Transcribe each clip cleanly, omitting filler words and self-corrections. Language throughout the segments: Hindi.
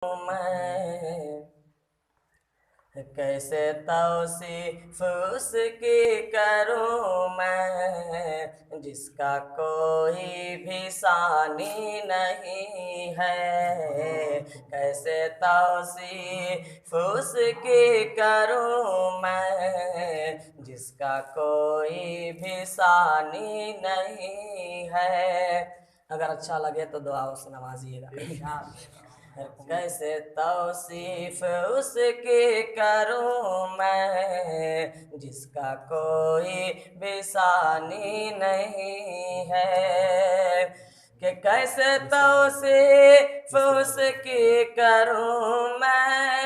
मैं कैसे तौसीफ उसकी करूँ मैं, जिसका कोई भी सानी नहीं है। कैसे तौसीफ उसकी करूँ मैं, जिसका कोई भी सानी नहीं है। अगर अच्छा लगे तो दुआ से नवाजिएगा। कैसे तौसीफ उसकी करूँ मैं, जिसका कोई बेसानी नहीं है। कि कैसे तौसीफ उसकी करूँ मैं,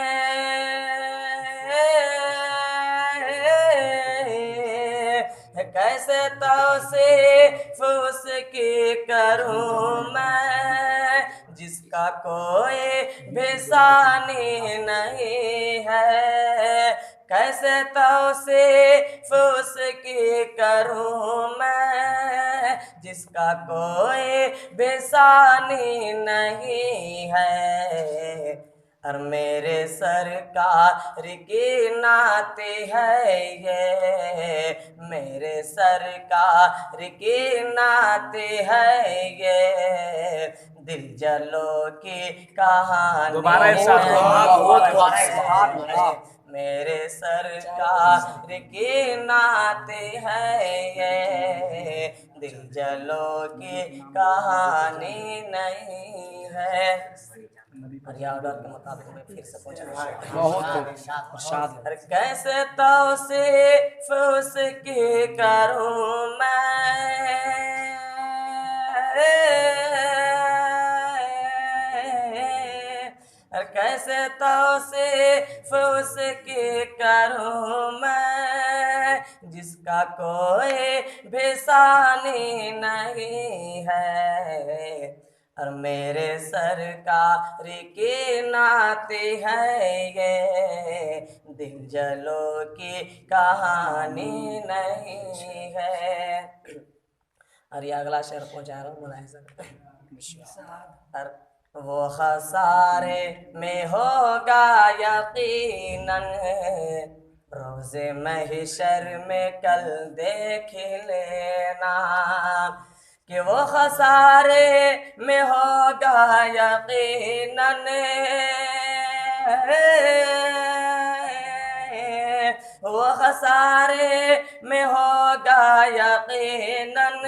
कैसे तौसीफ उसकी करूँ मैं, जिसका कोई बेसानी नहीं है। कैसे तौसीफ उसकी करूँ मैं, जिसका कोई बेसानी नहीं है। और मेरे सरकार की नाते है ये, मेरे सरकार की नाते है ये, दिल जलो की कहानी है। मेरे सरकार की नाते है ये, दिल जलो की कहानी नहीं है। और यह ऑर्डर के मुताबिक मैं फिर से पहुंचा। कैसे तौसीफ उसकी करूँ मैं, कैसे तौसीफ उसकी करूँ मैं, जिसका कोई बेसानी नहीं है। और मेरे सरकार के नाते है ये, दिल जलो की कहानी नहीं है। और ये अगला शेर पहुंचा रहा हूँ मुलाहिजा। वो खसारे में होगा यकीनन, रोज़े महशर में कल देख लेना। कि वो खसारे में होगा यकीनन, वो खसारे में होगा यकीनन,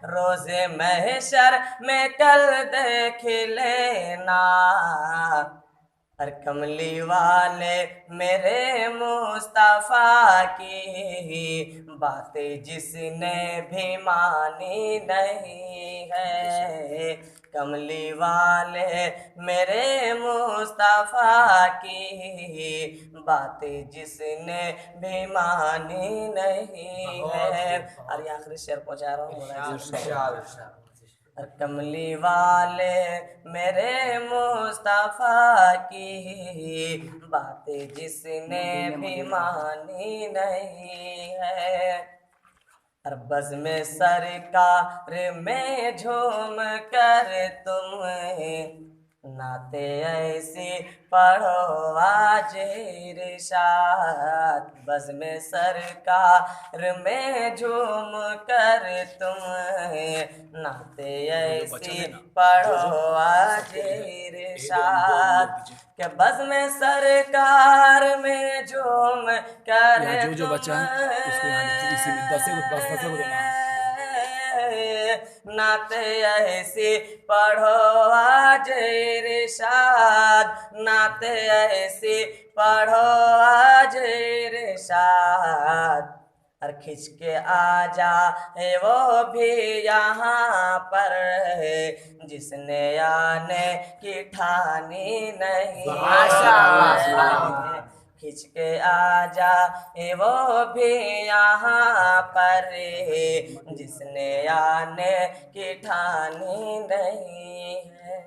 रोज़े महशर में कल देख लेना। और कमली वाले मेरे मुस्तफ़ा की बातें जिसने भी मानी नहीं है। कमली वाले मेरे मुस्तफ़ा की बातें जिसने भी मानी नहीं है। और ये आखिरी शेर पहुँचा रहा हूँ। कमली वाले मेरे मुस्तफ़ा की बातें जिसने भी मानी नहीं है। और बज़ में सरकार में झूम कर तुम नाते ऐसी पढ़ो आज इरशाद। बज़ में सरकार में झूम कर तुम नाते ऐसी पढ़ो आज इरशाद। के बज़ में सरकार में झूम कर जो बच्चा है उसको यहाँ इसी में 10 को देना। नाते ऐसी पढ़ो आज इरशाद, नाते ऐसी पढ़ो आज इरशाद। और खिंच के आ जाए वो भी यहाँ पर, जिसने आने की ठानी नहीं। खिंच के आ जाए वो भी यहाँ पर, जिसने आने की ठानी नहीं है।